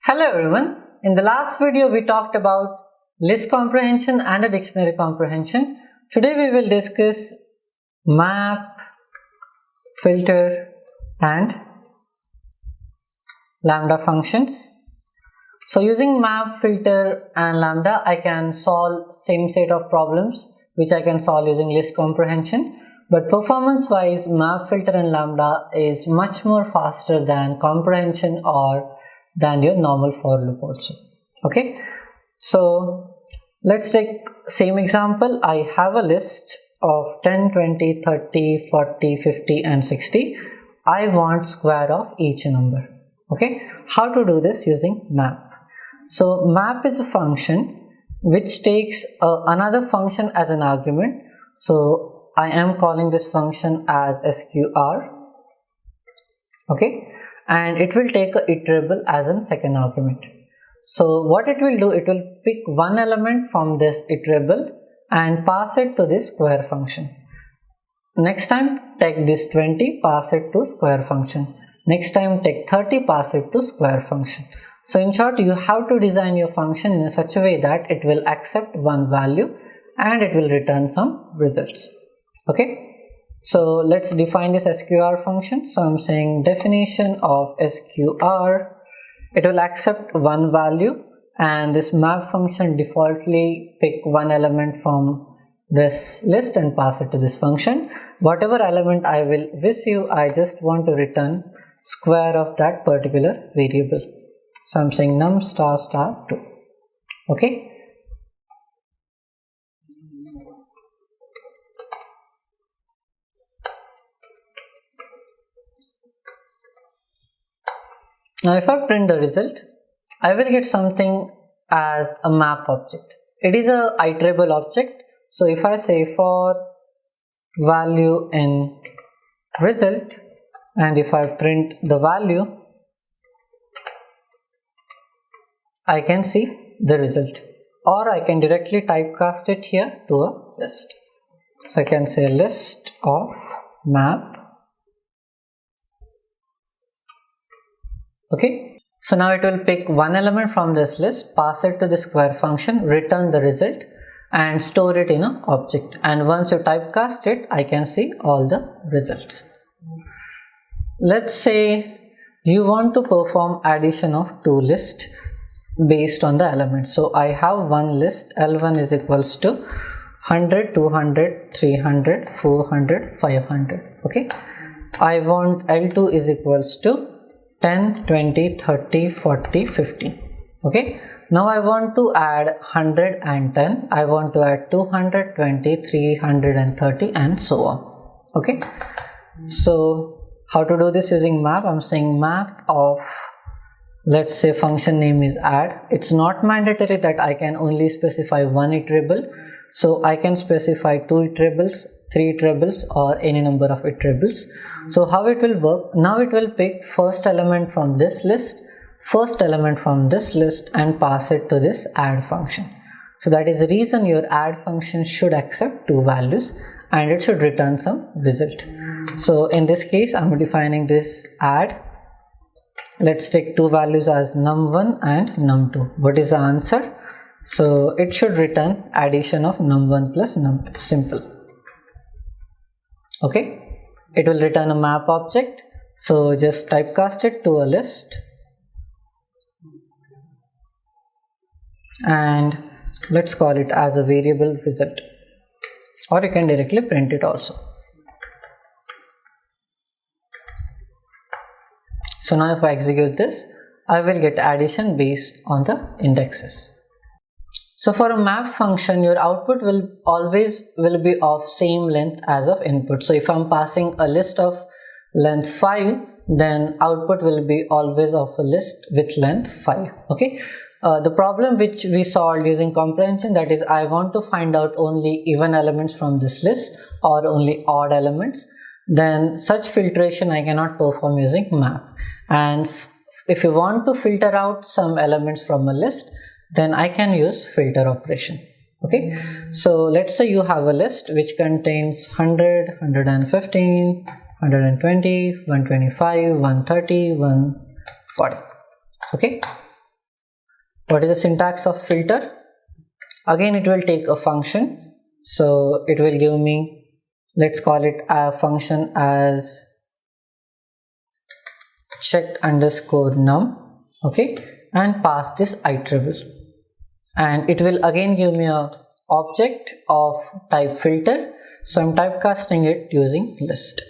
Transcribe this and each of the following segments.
Hello everyone. In the last video we talked about list comprehension and a dictionary comprehension. Today we will discuss map, filter and lambda functions. So using map, filter and lambda I can solve same set of problems which I can solve using list comprehension. But performance wise map, filter and lambda is much more faster than comprehension or than your normal for loop also. Okay, so let's take same example. I have a list of 10, 20, 30, 40, 50 and 60. I want square of each number. Okay, how to do this using map? So map is a function which takes another function as an argument. So I am calling this function as sqr. Okay, and it will take a iterable as a second argument. So what it will do, it will pick one element from this iterable and pass it to this square function. Next time take this 20, pass it to square function. Next time take 30, pass it to square function. So in short, you have to design your function in such a way that it will accept one value and it will return some results. Okay, so let's define this sqr function. So I'm saying definition of sqr, it will accept one value and this map function defaultly pick one element from this list and pass it to this function. Whatever element I will receive, I just want to return square of that particular variable. So I'm saying num star star 2. Okay, now if I print the result, I will get something as a map object. It is a iterable object. So if I say for value in result and if I print the value, I can see the result, or I can directly typecast it here to a list. So I can say list of map. Okay, so now it will pick one element from this list, pass it to the square function, return the result and store it in an object. And once you typecast it, I can see all the results. Let's say you want to perform addition of two lists based on the elements. So I have one list, L1 is equals to 100, 200, 300, 400, 500. Okay, I want L2 is equals to 10, 20, 30, 40, 50. Okay, now I want to add 100 and 10. I want to add 220, 330 and so on. Okay, so how to do this using map? I'm saying map of, let's say function name is add. It's not mandatory that I can only specify one iterable. So I can specify two iterables, three iterables or any number of iterables. So how it will work? Now it will pick first element from this list, first element from this list and pass it to this add function. So that is the reason your add function should accept two values and it should return some result. So in this case I'm defining this add. Let's take two values as num1 and num2. What is the answer? So it should return addition of num1 plus num2, simple. Okay, it will return a map object. So just typecast it to a list and let's call it as a variable result, or you can directly print it also. So now if I execute this, I will get addition based on the indexes. So for a map function, your output will always be of same length as of input. So if I'm passing a list of length 5, then output will be always of a list with length 5. Okay. The problem which we solved using comprehension, that is I want to find out only even elements from this list or only odd elements, then such filtration I cannot perform using map. And if you want to filter out some elements from a list, then I can use filter operation. Okay, so let's say you have a list which contains 100, 115, 120, 125, 130, 140. Okay, What is the syntax of filter? Again, it will take a function. So it will give me, let's call it a function as check underscore num, okay, and pass this iterable, and it will again give me a object of type filter. So I'm typecasting it using list.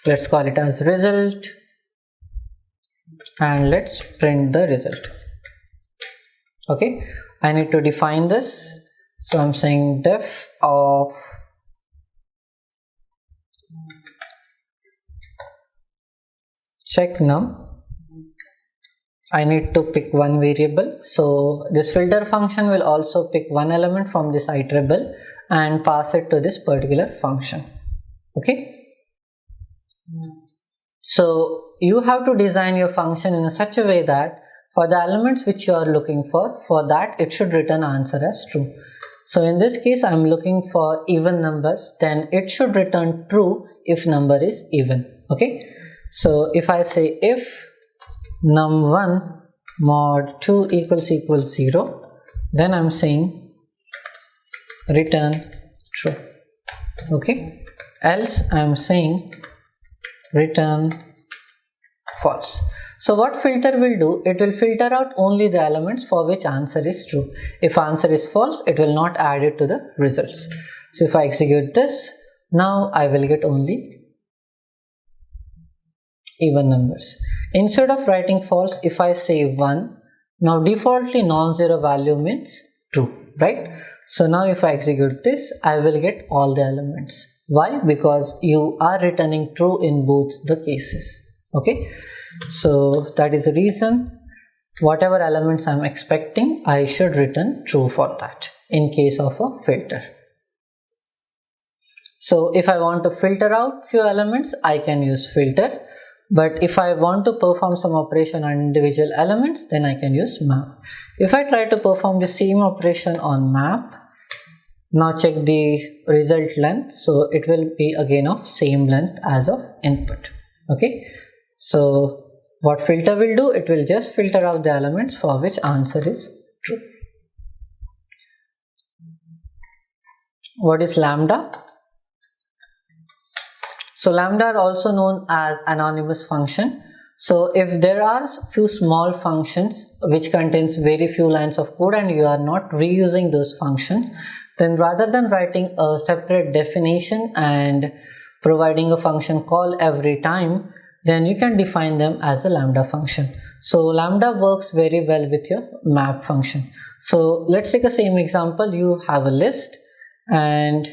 Let's call it as result, and let's print the result. Okay, I need to define this. So I'm saying def of check num. I need to pick one variable. So this filter function will also pick one element from this iterable and pass it to this particular function. Okay. So you have to design your function in such a way that for the elements which you are looking for that it should return answer as true. So in this case I am looking for even numbers, then it should return true if number is even. Okay. So if I say if num1 mod 2 equals 0, then I'm saying return true. Okay. Else I'm saying return false. So what filter will do, it will filter out only the elements for which answer is true. If answer is false, it will not add it to the results. So if I execute this, now I will get only even numbers. Instead of writing false, if I say 1, now defaultly non-zero value means true, right? So now if I execute this, I will get all the elements. Why? Because you are returning true in both the cases. Okay, so that is the reason whatever elements I'm expecting, I should return true for that in case of a filter. So if I want to filter out few elements, I can use filter. But if I want to perform some operation on individual elements, then I can use map. If I try to perform the same operation on map, now check the result length. So it will be again of same length as of input. Okay. So what filter will do, it will just filter out the elements for which answer is true. What is lambda? So lambda are also known as anonymous function. So if there are few small functions which contains very few lines of code and you are not reusing those functions, then rather than writing a separate definition and providing a function call every time, then you can define them as a lambda function. So lambda works very well with your map function. So let's take the same example. You have a list and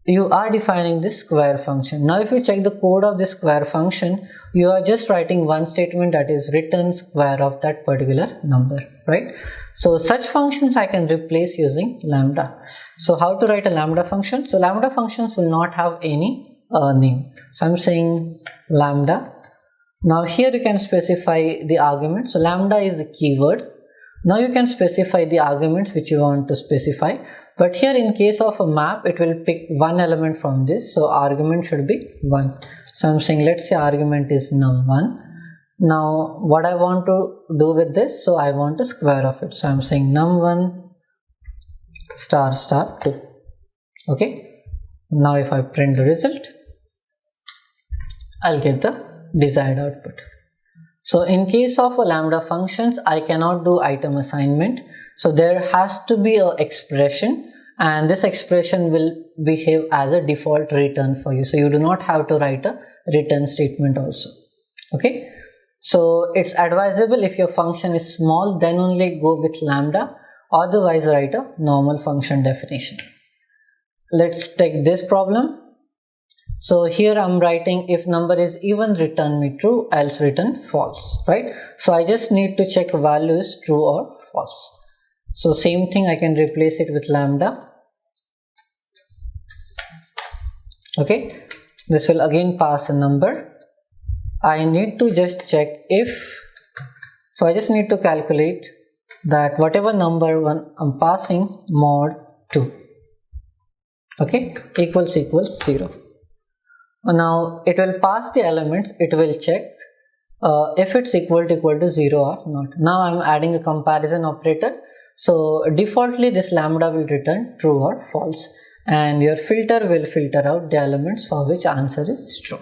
you are defining this square function. Now if you check the code of this square function, you are just writing one statement, that is return square of that particular number, right? So such functions I can replace using lambda. So how to write a lambda function? So lambda functions will not have any name. So I'm saying lambda. Now here you can specify the argument. So lambda is the keyword. Now you can specify the arguments which you want to specify. But here in case of a map, it will pick one element from this. So argument should be 1. So I'm saying let's say argument is num1. Now what I want to do with this, so I want a square of it. So I'm saying num1 star star 2. Okay. Now if I print the result, I'll get the desired output. So in case of a lambda functions, I cannot do item assignment. So there has to be an expression, and this expression will behave as a default return for you. So you do not have to write a return statement also. Okay. So it's advisable if your function is small, then only go with lambda, otherwise write a normal function definition. Let's take this problem. So here I'm writing if number is even, return me true, else return false, right? So I just need to check value is true or false. So same thing, I can replace it with lambda. Okay, this will again pass a number. I need to just check if, so I just need to calculate that whatever number one I'm passing mod 2, okay, equals 0. Now it will pass the elements, it will check if it's equal to 0 or not. Now I'm adding a comparison operator. So defaultly this lambda will return true or false, and your filter will filter out the elements for which answer is true.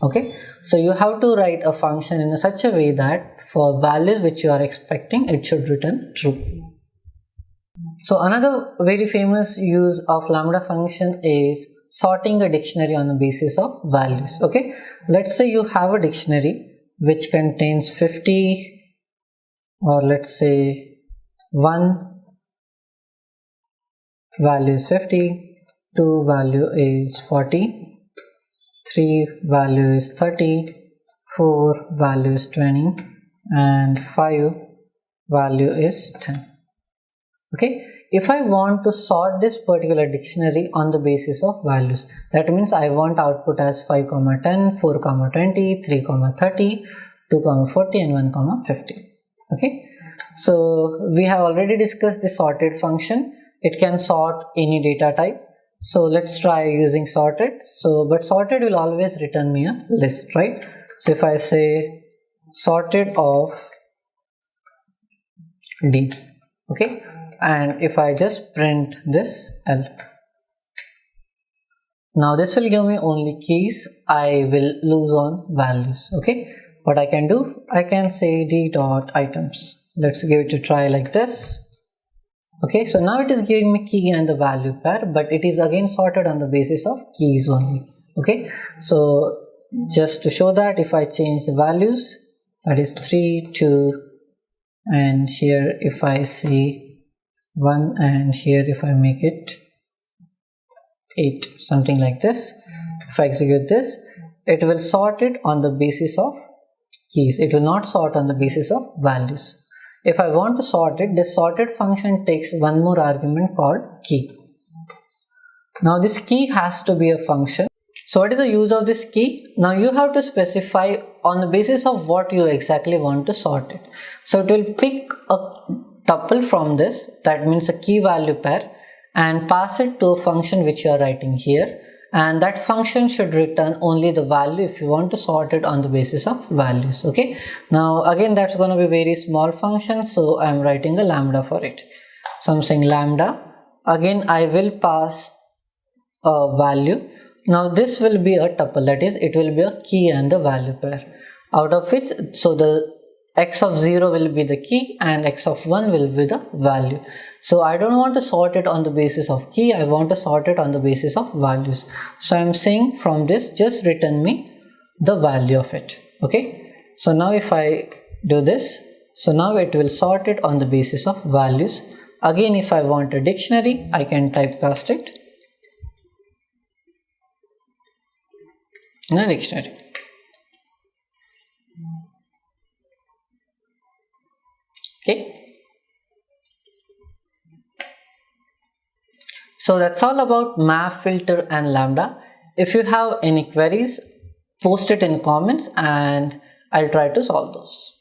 Okay, so you have to write a function in such a way that for values which you are expecting, it should return true. So another very famous use of lambda function is sorting a dictionary on the basis of values. Okay, let's say you have a dictionary which contains 50, or let's say 1 value is 50, 2 value is 40, 3 value is 30, 4 value is 20, and 5 value is 10. Okay, if I want to sort this particular dictionary on the basis of values, that means I want output as 5, 10, 4, 20, 3, 30, 2, 40, and 1, 50. Okay, so we have already discussed the sorted function. It can sort any data type. So let's try using sorted. So, but sorted will always return me a list, right? So if I say sorted of D, okay, and if I just print this L, now this will give me only keys. I will lose on values. Okay, what I can do, I can say D dot items. Let's give it a try like this. Okay, so now it is giving me key and the value pair, but it is again sorted on the basis of keys only. Okay, so just to show that, if I change the values, that is 3, 2, and here if I say 1, and here if I make it 8, something like this, if I execute this, it will sort it on the basis of keys. It will not sort on the basis of values. If I want to sort it, this sorted function takes one more argument called key. Now this key has to be a function. So what is the use of this key? Now you have to specify on the basis of what you exactly want to sort it. So it will pick a tuple from this, that means a key value pair, and pass it to a function which you are writing here, and that function should return only the value if you want to sort it on the basis of values. Okay, now again that's going to be very small function, so I'm writing a lambda for it. So I'm saying lambda, again I will pass a value. Now this will be a tuple, that is it will be a key and the value pair, out of which, so the x of 0 will be the key and x of 1 will be the value. So I don't want to sort it on the basis of key, I want to sort it on the basis of values. So I'm saying from this, just return me the value of it. Okay, so now if I do this, so now it will sort it on the basis of values. Again, if I want a dictionary, I can typecast it in a dictionary. Okay, so that's all about map, filter and lambda. If you have any queries, post it in comments and I'll try to solve those.